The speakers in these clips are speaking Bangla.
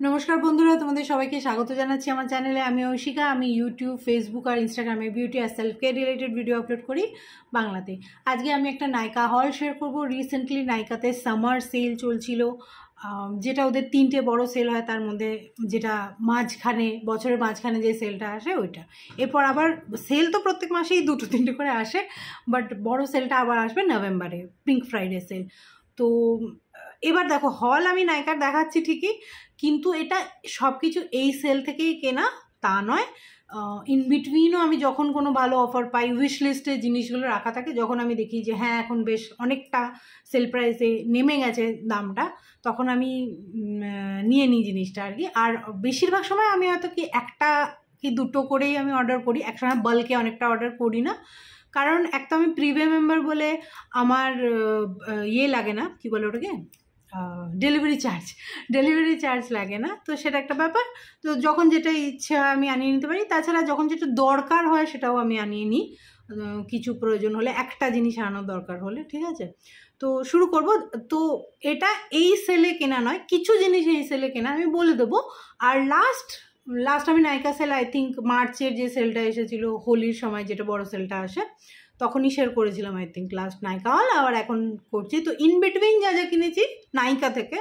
নমস্কার বন্ধুরা, তোমাদের সবাইকে স্বাগত জানাচ্ছি আমার চ্যানেলে। আমি ঐশিকা। আমি ইউটিউব, ফেসবুক আর ইনস্টাগ্রামে বিউটি আর self care related video upload করি বাংলাতে। আজকে আমি একটা নাইকা হল শেয়ার করব। রিসেন্টলি নাইকাতে সামার সেল চলছিল, যেটা ওদের 3টে বড় সেল হয়, তার মধ্যে যেটা মাঝখানে, বছরের মাঝখানে যে সেলটা আসে ওইটা। এরপর আবার সেল তো প্রত্যেক মাসেই 2-3টে করে আসে, বাট বড় সেলটা আবার আসবে নভেম্বরে, পিঙ্ক ফ্রাইডে সেল। তো এবার দেখো, হল আমি নাইকার দেখাচ্ছি ঠিকই, কিন্তু এটা সব কিছু এই সেল থেকেই কেনা তা নয়। ইন বিটুইনও আমি যখন কোনো ভালো অফার পাই, উইশ লিস্টে জিনিসগুলো রাখা থাকে, যখন আমি দেখি যে হ্যাঁ এখন বেশ অনেকটা সেল প্রাইসে নেমে গেছে দামটা, তখন আমি নিয়ে নিই জিনিসটা আর কি। আর বেশিরভাগ সময় আমি হয়তো কি একটা কি দুটো করেই আমি অর্ডার করি, একসময় বাল্কে অনেকটা অর্ডার করি না। কারণ একটা আমি প্রিমিয়াম মেম্বার বলে আমার ইয়ে লাগে না, কি বলে ওটাকে, ডেলিভারি চার্জ লাগে না, তো সেটা একটা ব্যাপার। তো যখন যেটা ইচ্ছে হয় আমি আনিয়ে নিতে পারি। তাছাড়া যখন যেটা দরকার হয় সেটাও আমি আনিয়ে নিই, কিছু প্রয়োজন হলে, একটা জিনিস আনানোর দরকার হলে। ঠিক আছে, তো শুরু করব। তো এটা এই সেলে কেনা নয়, কিছু জিনিস এই সেলে কেনা, আমি বলে দেবো। আর লাস্ট আমি নাইকা সেল, আই থিঙ্ক মার্চের যে সেলটা এসেছিল হোলির সময়, যেটা বড় সেলটা আসে, তখনই শেয়ার করেছিলাম আই থিঙ্ক লাস্ট নাইকা হল, আবার এখন করছি। তো ইন বিটুইন যা যা কিনেছি নাইকা থেকে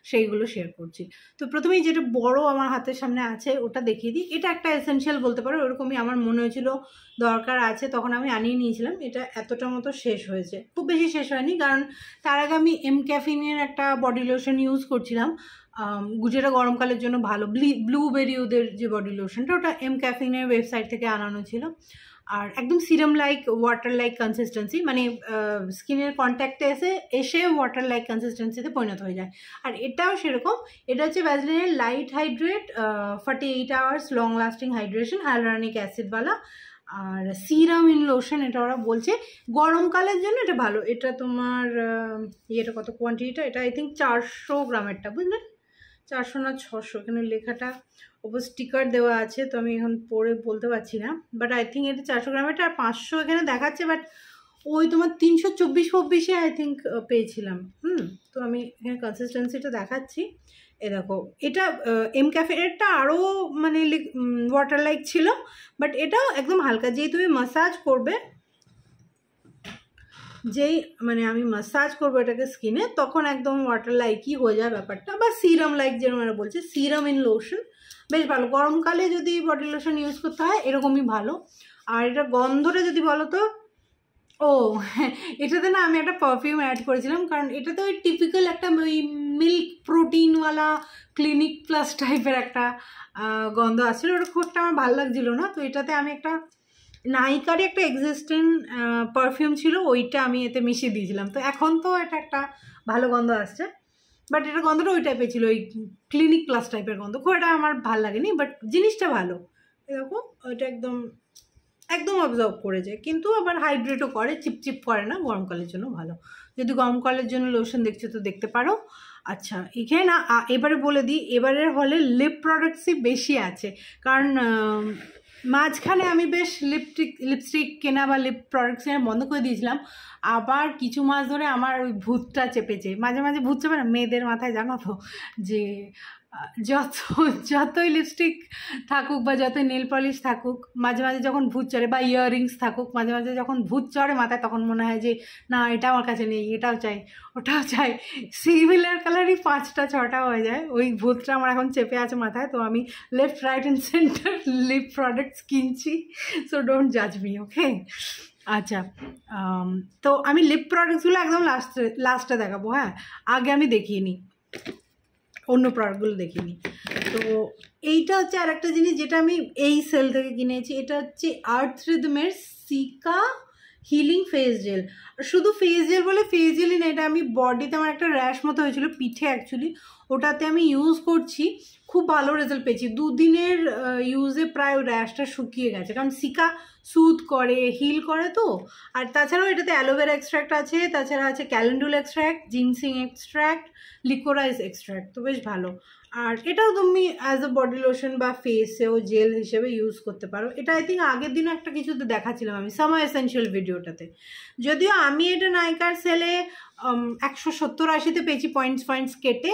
সেইগুলো শেয়ার করছি। তো প্রথমেই যেটা বড় আমার হাতের সামনে আছে ওটা দেখিয়ে দিই। এটা একটা এসেনশিয়াল বলতে পারো, ওরকমই আমার মনে হয়েছিল দরকার আছে, তখন আমি আনিয়ে নিয়েছিলাম। এটা এতটা মতো শেষ হয়েছে, খুব বেশি শেষ হয়নি, কারণ তার আগে আমি এম ক্যাফিনের একটা বডি লোশন ইউজ করছিলাম, যেটা গরমকালের জন্য ভালো, ব্লুবেরি ওদের যে বডি লোশনটা, ওটা এম ক্যাফিনের ওয়েবসাইট থেকে আনানো ছিল। আর একদম serum like, water like consistency, মানে স্কিনের কন্ট্যাক্টে এসে ওয়াটার লাইক কনসিস্টেন্সিতে পরিণত হয়ে যায়। আর এটাও সেরকম। এটা হচ্ছে ভ্যাসলিনের light hydrate 48 hours long lasting hydration, hyaluronic অ্যাসিডওয়ালা আর সিরাম ইন লোশন। এটা ওরা বলছে গরমকালের জন্য এটা ভালো। এটা তোমার ইয়েটা কত, কোয়ান্টিটিটা, এটা আই থিঙ্ক 400 গ্রামেরটা, বুঝলেন, 400 না 600, এখানে লেখাটা ওপর স্টিকার দেওয়া আছে, তো আমি এখন পরে বলতে পারছি না, বাট আই থিঙ্ক এটা 400 গ্রামেরটা। আর 500 এখানে দেখাচ্ছে, বাট ওই তোমার 324-24 আই থিঙ্ক পেয়েছিলাম। তো আমি এখানে কনসিস্টেন্সিটা দেখাচ্ছি। এ দেখো, এটা এম ক্যাফেরটা আরও মানে ওয়াটার লাইক ছিল, বাট এটাও একদম হালকা। যেই তুমি মাসাজ করবে, যেই মানে আমি মাসাজ করবো এটাকে স্কিনে, তখন একদম ওয়াটার লাইকই হয়ে যায় ব্যাপারটা, বা সিরাম লাইক যেরকম এরা বলছে, সিরাম ইন লোশন। বেশ ভালো, গরমকালে যদি বডি লোশন ইউজ করতে হয় এরকমই ভালো। আর এটা গন্ধটা যদি বলো তো, ও এটাতে না আমি একটা পারফিউম অ্যাড করেছিলাম, কারণ এটাতে ওই টিপিক্যাল একটা ওই মিল্ক প্রোটিনওয়ালা ক্লিনিক প্লাস টাইপের একটা গন্ধ আসছিল, ওটা খুব একটা আমার ভালো লাগছিল না। তো এটাতে আমি একটা নাইকারই একটা এক্সিস্টিং পারফিউম ছিল, ওইটা আমি এতে মিশিয়ে দিয়েছিলাম। তো এখন তো এটা একটা ভালো গন্ধ আসছে, বাট এটা গন্ধটা ওই টাইপের ছিল, ওই ক্লিনিক প্লাস টাইপের গন্ধ, খুব এটা আমার ভালো লাগেনি, বাট জিনিসটা ভালো। এরকম ওইটা একদম অবজার্ভ করে যায়, কিন্তু আবার হাইড্রেটও করে, চিপচিপ করে না, গরমকালের জন্য ভালো। যদি গরমকালের জন্য লোশন দেখছো তো দেখতে পারো। আচ্ছা, এখানে না এবারে বলে দিই, এবারের হলে লিপ প্রোডাক্টসই বেশি আছে, কারণ মাঝখানে আমি বেশ লিপস্টিক কেনা বা লিপ প্রোডাক্টস কেনা বন্ধ করে দিয়েছিলাম। আবার কিছু মাস ধরে আমার ওই ভূতটা চেপেছে, মাঝে মাঝে ভূত চেপে না মেয়েদের মাথায়, জানো তো, যে যতই লিপস্টিক থাকুক বা যতই নেল পলিশ থাকুক, মাঝে মাঝে যখন ভূত চড়ে, বা ইয়াররিংস থাকুক, মাঝে মাঝে যখন ভূত চড়ে মাথায়, তখন মনে হয় যে না, এটা আমার কাছে নেই, এটাও চাই, ওটাও চাই, সিমিলার কালারই 5টা-6টা হয়ে যায়। ওই ভূতটা আমার এখন চেপে আছে মাথায়। তো আমি left, right and centre lip products কিনছি, সো ডোন্ট জাজ মি, ওকে? আচ্ছা, তো আমি লিপ প্রোডাক্টসগুলো একদম লাস্টে দেখাবো। হ্যাঁ, আগে আমি দেখিয়ে নিই, অন্য প্রোডাক্টগুলো দেখিনি। তো এইটা হচ্ছে আর একটা জিনিস যেটা আমি এই সেল থেকে কিনেছি। এটা হচ্ছে আর্থ রিদমের সিকা হিলিং ফেস জেল। শুধু ফেস জেল বলে ফেস জেলই না, এটা আমি বডিতে, আমার একটা র্যাশ মতো হয়েছিল পিঠে অ্যাকচুয়ালি, ওটাতে আমি ইউজ করছি, খুব ভালো রেজাল্ট পেয়েছি। 2 দিনের ইউজে প্রায় ওই র্যাশটা শুকিয়ে গেছে, কারণ সিকা সুথ করে, হিল করে তো। আর তাছাড়াও এটাতে অ্যালোভেরা এক্সট্র্যাক্ট আছে, তাছাড়া আছে calendula extract, ginseng extract, liquorice extract, তো বেশ ভালো। আর এটাও তুমি অ্যাজ এ বডি লোশন বা ফেসেও জেল হিসেবে ইউজ করতে পারো। এটা আই থিঙ্ক আগের দিনও একটা কিছুতে দেখাচ্ছিলাম আমি, সামার এসেনশিয়াল ভিডিওটাতে। যদিও আমি এটা নাইকার সেলে 170-80-তে পেয়েছি পয়েন্টস কেটে।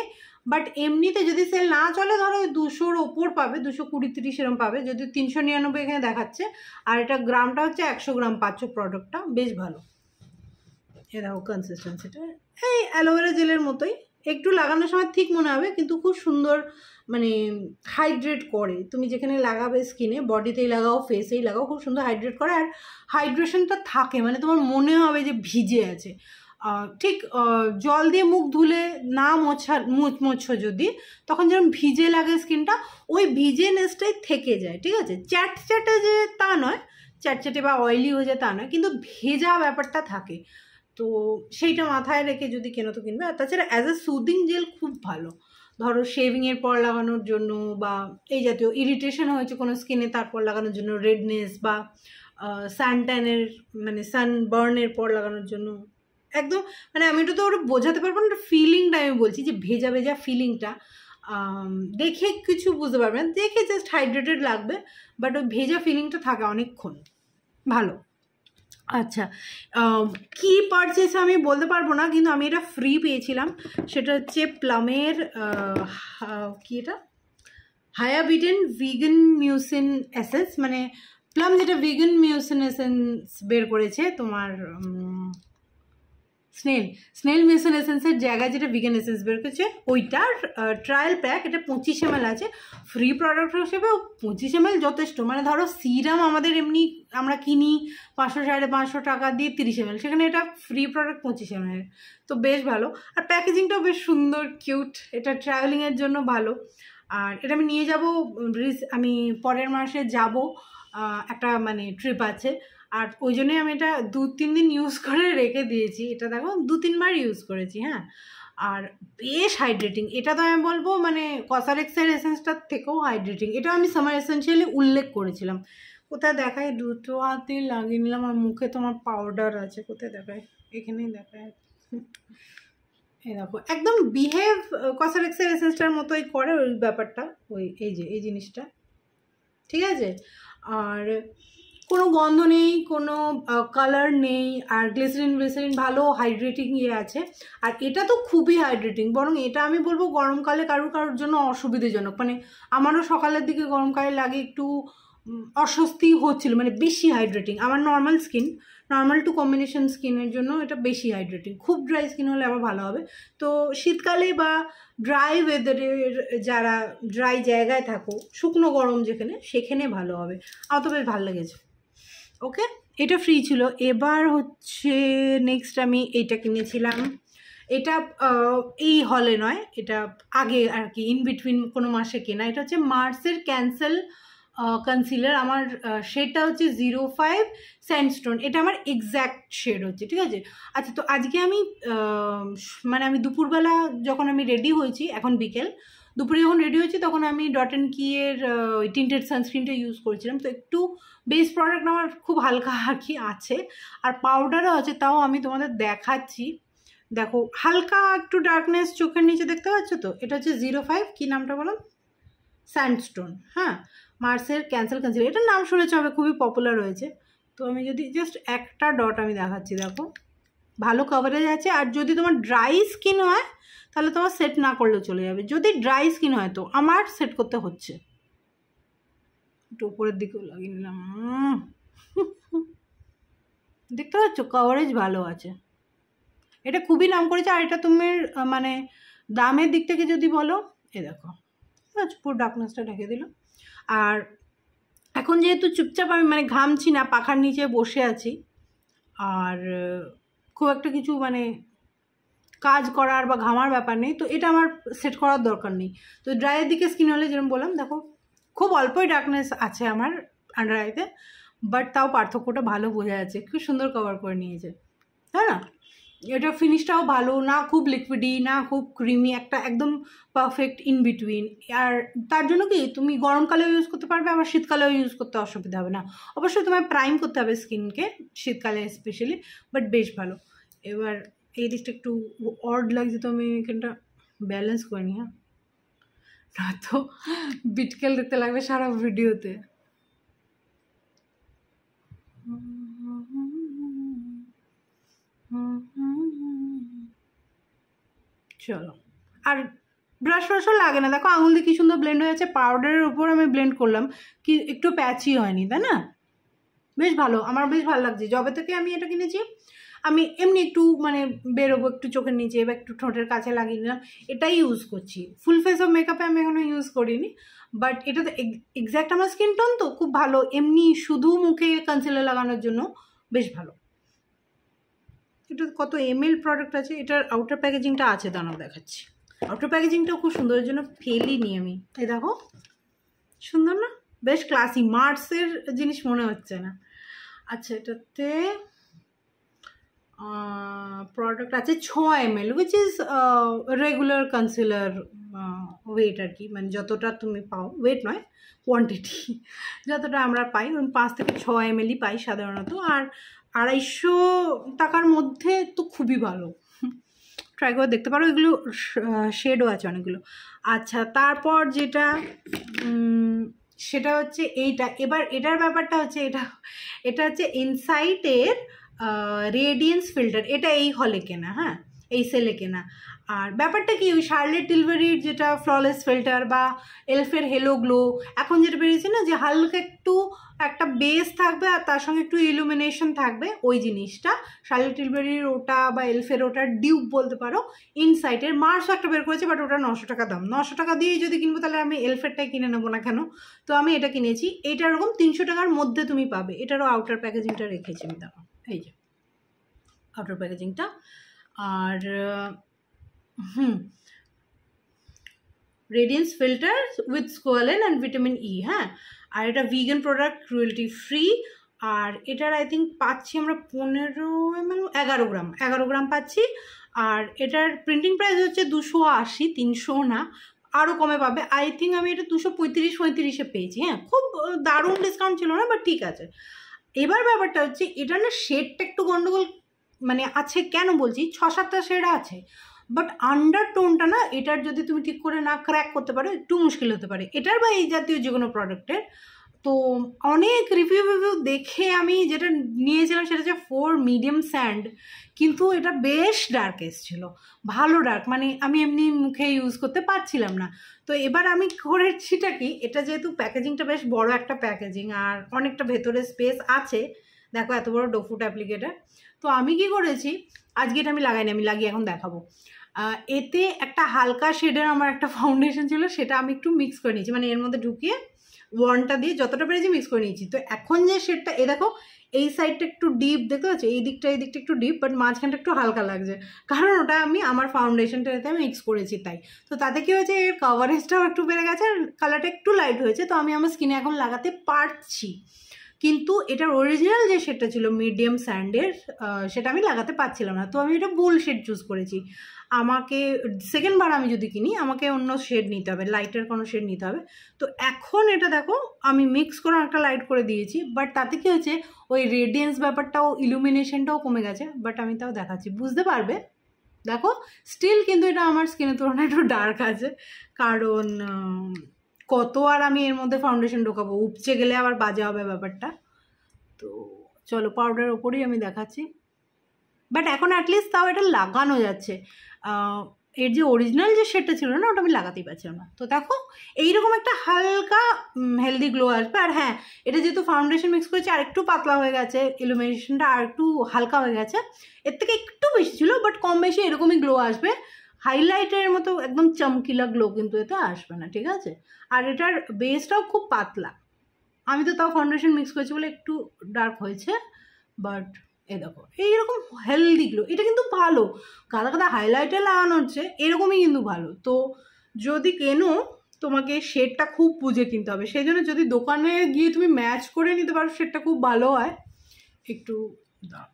বাট এমনিতে যদি সেল না চলে ধরো 200-র ওপর পাবে, 220-30 এরম পাবে, যদি 399 এখানে দেখাচ্ছে। আর এটা গ্রামটা হচ্ছে 100 গ্রাম পাচ্ছ প্রোডাক্টটা, বেশ ভালো। এ দেখো কনসিস্টেন্সিটা এই অ্যালোভেরা জেলের মতোই, একটু লাগানোর সময় ঠিক মনে হবে, কিন্তু খুব সুন্দর মানে হাইড্রেট করে। তুমি যেখানে লাগাবে স্কিনে, বডিতেই লাগাও, ফেসেই লাগাও, খুব সুন্দর হাইড্রেট করে। আর হাইড্রেশনটা থাকে, মানে তোমার মনে হবে যে ভিজে আছে। ঠিক জল দিয়ে মুখ ধুলে না মোছো যদি, তখন যেরকম ভিজে লাগে স্কিনটা, ওই ভিজেনেসটাই থেকে যায়, ঠিক আছে? চ্যাটচ্যাটে যে তা নয়, চ্যাটচ্যাটে বা অয়েলি হয়ে যায় তা নয়, কিন্তু ভেজা ব্যাপারটা থাকে। তো সেইটা মাথায় রেখে যদি কেনো তো কিনবে। আর তাছাড়া অ্যাজ এ সুদিং জেল খুব ভালো, ধরো শেভিংয়ের পর লাগানোর জন্য, বা এই জাতীয় ইরিটেশন হয়েছে কোনো স্কিনে তারপর লাগানোর জন্য, রেডনেস বা সানট্যানের মানে সানবার্নের পর লাগানোর জন্য একদম, মানে আমি তো ওটা বোঝাতে পারবো না, ফিলিংটা আমি বলছি, যে ভেজা ভেজা ফিলিংটা দেখে কিছু বুঝতে পারবে না, দেখে জাস্ট হাইড্রেটেড লাগবে, বাট ওই ভেজা ফিলিংটা থাকে অনেকক্ষণ, ভালো। আচ্ছা, কি পারচেস আমি বলতে পারবো না, কিন্তু আমি এটা ফ্রি পেয়েছিলাম। সেটা হচ্ছে প্লামের কি এটা হায়াবিডেন ভিগান মিউসিন এসেন্স, মানে প্লাম যেটা ভিগান মিউসিন এসেন্স বের করেছে, তোমার স্নেল মিউসিন এসেন্সের জায়গায় যেটা ভিগান এসেন্স বের করেছে, ওইটার ট্রায়াল প্যাক, এটা 25 ml আছে। ফ্রি প্রোডাক্ট হিসেবেও 25 ml যথেষ্ট। মানে ধরো সিরাম আমাদের এমনি আমরা কিনি 500-550 টাকা দিয়ে 30 ml, সেখানে এটা ফ্রি প্রোডাক্ট 25 ml, তো বেশ ভালো। আর প্যাকেজিংটাও বেশ সুন্দর, কিউট, এটা ট্রাভেলিংয়ের জন্য ভালো। আর এটা আমি নিয়ে যাব, আমি পরের মাসে যাব, একটা মানে ট্রিপ আছে, আর ওই জন্যই আমি এটা 2-3 দিন ইউজ করে রেখে দিয়েছি। এটা দেখো 2-3 বার ইউজ করেছি, হ্যাঁ। আর বেশ হাইড্রেটিং, এটা তো আমি বলবো মানে কসরেক্সের এসেন্সটার থেকেও হাইড্রেটিং। এটা আমি সামার এসেন্সিয়ালি উল্লেখ করেছিলাম। কোথায় দেখায়, দুটো হাতে লাগিয়ে নিলাম, আর মুখে তোমার পাউডার আছে, কোথায় দেখায়, এখানেই দেখায়। এই দেখো একদম বিহেভ কসরেক্সের এসেন্সটার মতোই করে ওই ব্যাপারটা, ওই এই যে এই জিনিসটা, ঠিক আছে? আর কোনো গন্ধ নেই, কোনো কালার নেই, আর গ্লিসারিন ভালো হাইড্রেটিং ইয়ে আছে। আর এটা তো খুবই হাইড্রেটিং, বরং এটা আমি বলবো গরমকালে কারোর জন্য অসুবিধাজনক। মানে আমারও সকালের দিকে গরমকালে লাগে একটু অস্বস্তি হচ্ছিল, মানে বেশি হাইড্রেটিং। আমার নর্মাল টু কম্বিনেশন স্কিনের জন্য এটা বেশি হাইড্রেটিং। খুব ড্রাই স্কিন হলে আবার ভালো হবে। তো শীতকালে বা ড্রাই ওয়েদারের যারা ড্রাই জায়গায় থাকো, শুকনো গরম যেখানে, সেখানে ভালো হবে। আমার তো বেশ ভালো লেগেছে। ওকে, এটা ফ্রি ছিল। এবার হচ্ছে নেক্সট আমি এইটা কিনেছিলাম। এটা এই হলে নয়, এটা আগে আর কি, ইন বিটুইন কোনো মাসে কেনা। এটা হচ্ছে মার্সের ক্যান্সেল কনসিলার। আমার শেডটা হচ্ছে 05 স্যান্ডস্টোন, এটা আমার এক্স্যাক্ট শেড হচ্ছে, ঠিক আছে? আচ্ছা, তো আজকে আমি মানে আমি দুপুরবেলা যখন আমি রেডি হয়েছি, এখন বিকেল, দুপুরে যখন রেডি হয়েছি তখন আমি ডট অ্যান্ড কিয়ের ওই টিন্টেড সানস্ক্রিনটা ইউজ করেছিলাম। তো একটু বেস প্রোডাক্ট আমার খুব হালকা আর কি আছে, আর পাউডারও আছে, তাও আমি তোমাদের দেখাচ্ছি। দেখো হালকা একটু ডার্কনেস চোখের নিচে দেখতে পাচ্ছ তো? এটা হচ্ছে 05, কি নামটা বললাম, স্যান্ডস্টোন, হ্যাঁ, মার্সের ক্যান্সেল কনসিলার। এটার নাম শুনেছ, হবে, খুবই পপুলার হয়েছে। তো আমি যদি জাস্ট একটা ডট আমি দেখাচ্ছি, দেখো ভালো কভারেজ আছে। আর যদি তোমার ড্রাই স্কিন হয় তাহলে তোমার সেট না করলেও চলে যাবে। যদি ড্রাই স্কিন হয় তো আমার সেট করতে হচ্ছে। একটু উপরের দিকেও লাগিয়ে নিলাম, দেখতে পাচ্ছ কভারেজ ভালো আছে। এটা খুবই নাম করেছে। আর এটা তুমি মানে দামের দিক থেকে যদি বলো, এ দেখো পুরো ডার্কনেসটা ঢেকে দিল। আর এখন যেহেতু চুপচাপ আমি মানে ঘামছি না, পাখার নিচে বসে আছি, আর খুব একটা কিছু মানে কাজ করার বা ঘামার ব্যাপার নেই, তো এটা আমার সেট করার দরকার নেই। তো ড্রাইয়ের দিকে স্কিন হলে যেরকম বললাম, দেখো খুব অল্পই ডার্কনেস আছে আমার আন্ডার আইতে, বাট তাও পার্থক্যটা ভালো বোঝা যাচ্ছে, খুব সুন্দর কভার করে নিয়েছে, তাই না? এটা ফিনিশটাও ভালো না, খুব লিকুইডি না খুব ক্রিমি, একটা একদম পারফেক্ট ইন বিটুইন। আর তার জন্য কি তুমি গরমকালেও ইউজ করতে পারবে, আবার শীতকালেও ইউজ করতে অসুবিধা হবে না। অবশ্যই তোমায় প্রাইম করতে হবে স্কিনকে শীতকালে স্পেশালি, বাট বেশ ভালো। এবার এই দিকটা একটু অড লাগছে, তো আমি এখানটা ব্যালেন্স করে নিই, হ্যাঁ, না তো বিটকেল দেখতে লাগবে সারা ভিডিওতে। চলো, আর ব্রাশ ফ্রাশও লাগে না, দেখো আঙুল দিয়ে কি সুন্দর ব্লেন্ড হয়ে যাচ্ছে। পাউডারের উপর আমি ব্লেন্ড করলাম, কি একটু প্যাচি হয়নি, তাই না? বেশ ভালো, আমার বেশ ভালো লাগছে। যবে থেকে আমি এটা কিনেছি আমি এমনি একটু মানে বেরোবো একটু চোখের নিচে বা একটু ঠোঁটের কাছে লাগিয়ে নিলাম, এটাই ইউজ করছি। ফুল ফেস অফ মেকআপে আমি এখনো ইউজ করিনি, বাট এটা তো এক্স্যাক্ট আমার স্কিন টোন, তো খুব ভালো। এমনি শুধু মুখে কনসিলার লাগানোর জন্য বেশ ভালো। এটা কত ml প্রোডাক্ট আছে, এটার আউটার প্যাকেজিংটা আছে, দাঁড়াও দেখাচ্ছি। আউটার প্যাকেজিংটাও খুব সুন্দরের জন্য ফেলিনি আমি। এই দেখো, সুন্দর না? বেশ ক্লাসি, মার্সের জিনিস মনে হচ্ছে না। আচ্ছা, এটাতে প্রোডাক্ট আছে 6 ml, which is regular concealer weight আর কি, মানে যতটা তুমি পাও, ওয়েট নয় কোয়ান্টিটি, যতটা আমরা পাই 5 থেকে 6 ml পাই সাধারণত। আর 250 টাকার মধ্যে তো খুবই ভালো, ট্রাই করে দেখতে পারো। এগুলো শেডও আছে অনেকগুলো। আচ্ছা, তারপর যেটা সেটা হচ্ছে এইটা। এবার এটার ব্যাপারটা হচ্ছে এটা হচ্ছে ইনসাইটের রেডিয়েন্স ফিল্টার। এটা এই হলে কেনা, হ্যাঁ এই সেলে কেনা। আর ব্যাপারটা কি, ওই শার্লেট টিলবারির যেটা ফ্ললেস ফিল্টার বা এলফের হেলো গ্লো এখন যেটা বেরিয়েছে না, যে হালকা একটু একটা বেস থাকবে আর তার সঙ্গে একটু ইলুমিনেশন থাকবে, ওই জিনিসটা শার্লেট টিলবারির ওটা বা এলফের ওটা ডিউপ বলতে পারো। ইনসাইটের মার্সও একটা বের করেছে, বাট ওটা 900 টাকা দাম। 900 টাকা দিয়েই যদি কিনবো তাহলে আমি এলফেরটাই কিনে নেবো না কেন? তো আমি এটা কিনেছি। এটা এরকম 300 টাকার মধ্যে তুমি পাবে। এটারও আউটার প্যাকেজিংটা রেখেছি আমি, দেখো এই যে আউটার প্যাকেজিংটা। আর radiance filter with squalane and vitamin E, হ্যাঁ। আর এটা ভিগান প্রোডাক্ট, ক্রুয়েলটি ফ্রি। আর এটার আই থিঙ্ক পাচ্ছি আমরা 15 ml, 11 গ্রাম পাচ্ছি। আর এটার প্রিন্টিং প্রাইস হচ্ছে 280, 300 না, আরও কমে পাবে। আই থিঙ্ক আমি এটা 235-35 পেয়েছি, হ্যাঁ। খুব দারুণ ডিসকাউন্ট ছিল না, বাট ঠিক আছে। এবার ব্যাপারটা হচ্ছে এটা না শেডটা একটু গন্ডগোল মানে আছে। কেন বলছি, 6-7টা শেড আছে, বাট আন্ডারটোনটা না এটার যদি তুমি ঠিক করে না ক্র্যাক করতে পারো একটু মুশকিল হতে পারে, এটার বা এই জাতীয় যে কোনো প্রোডাক্টের। তো অনেক রিভিউ দেখে আমি যেটা নিয়েছিলাম সেটা হচ্ছে 4 মিডিয়াম স্যান্ড, কিন্তু এটা বেশ ডার্ক এসেছিলো, ভালো ডার্ক, মানে আমি এমনি মুখে ইউজ করতে পারছিলাম না। তো এবার আমি করেছিটা কি, এটা যেহেতু প্যাকেজিংটা বেশ বড় একটা প্যাকেজিং আর অনেকটা ভেতরে স্পেস আছে, দেখো এত বড় ডোফুট অ্যাপ্লিকেটার। তো আমি কি করেছি, আজকে এটা আমি লাগাইনি, আমি লাগিয়ে এখন দেখাবো। এতে একটা হালকা শেডের আমার একটা ফাউন্ডেশন ছিল, সেটা আমি একটু মিক্স করে নিয়েছি, মানে এর মধ্যে ঢুকিয়ে ওয়ানটা দিয়ে যতটা পেরেছি মিক্স করে নিয়েছি। তো এখন যে শেডটা, এ দেখো এই সাইডটা একটু ডিপ দেখতে পাচ্ছ, এই দিকটা একটু ডিপ, বাট মাঝখানটা একটু হালকা লাগছে, কারণ ওটা আমি আমার ফাউন্ডেশনটা এতে আমি মিক্স করেছি তাই। তো তাতে কি হয়েছে, এর কভারেজটাও একটু বেড়ে গেছে আর কালারটা একটু লাইট হয়েছে। তো আমি আমার স্কিনে এখন লাগাতে পারছি, কিন্তু এটার অরিজিনাল যে শেডটা ছিল মিডিয়াম স্যান্ডের, সেটা আমি লাগাতে পারছিলাম না। তো আমি এটা বোল্ড শেড চুজ করেছি। আমাকে সেকেন্ডবার আমি যদি কিনি আমাকে অন্য শেড নিতে হবে, লাইটের কোনো শেড নিতে হবে। তো এখন এটা দেখো আমি মিক্স করে একটা লাইট করে দিয়েছি, বাট তাতে কি হয়েছে, ওই রেডিয়েন্স ব্যাপারটাও ইলুমিনেশনটাও কমে গেছে। বাট আমি তাও দেখাচ্ছি, বুঝতে পারবে। দেখো স্টিল কিন্তু এটা আমার স্কিনের তুলনায় একটু ডার্ক আছে, কারণ কত আর আমি এর মধ্যে ফাউন্ডেশন ঢোকাবো, উপচে গেলে আবার বাজে হবে ব্যাপারটা। তো চলো পাউডারের ওপরেই আমি দেখাচ্ছি, বাট এখন অ্যাটলিস্ট তাও এটা লাগানো যাচ্ছে। এর যে অরিজিনাল যে শেডটা ছিল না, ওটা আমি লাগাতেই পারছিলাম না। তো দেখো এইরকম একটা হালকা হেলদি গ্লো আসবে। আর হ্যাঁ, এটা যেহেতু ফাউন্ডেশন মিক্স করেছি আর একটু পাতলা হয়ে গেছে, ইলুমিনেশনটা আর একটু হালকা হয়ে গেছে, এর থেকে একটু বেশি ছিল, বাট কম বেশি এরকমই গ্লো আসবে। হাইলাইটের মতো একদম চমকিলা গ্লো কিন্তু এতে আসবে না, ঠিক আছে। আর এটার বেসটাও খুব পাতলা, আমি তো তাও ফাউন্ডেশন মিক্স করেছি বলে একটু ডার্ক হয়েছে, বাট এ দেখো এইরকম হেলদি গ্লো। এটা কিন্তু ভালো, কাদা কাদা হাইলাইটার লাগানো হচ্ছে এরকমই কিন্তু ভালো। তো যদি কেনো তোমাকে শেডটা খুব বুঝে কিনতে হবে, সেই জন্য যদি দোকানে গিয়ে তুমি ম্যাচ করে নিতে পারো শেডটা খুব ভালো হয়। একটু দাও,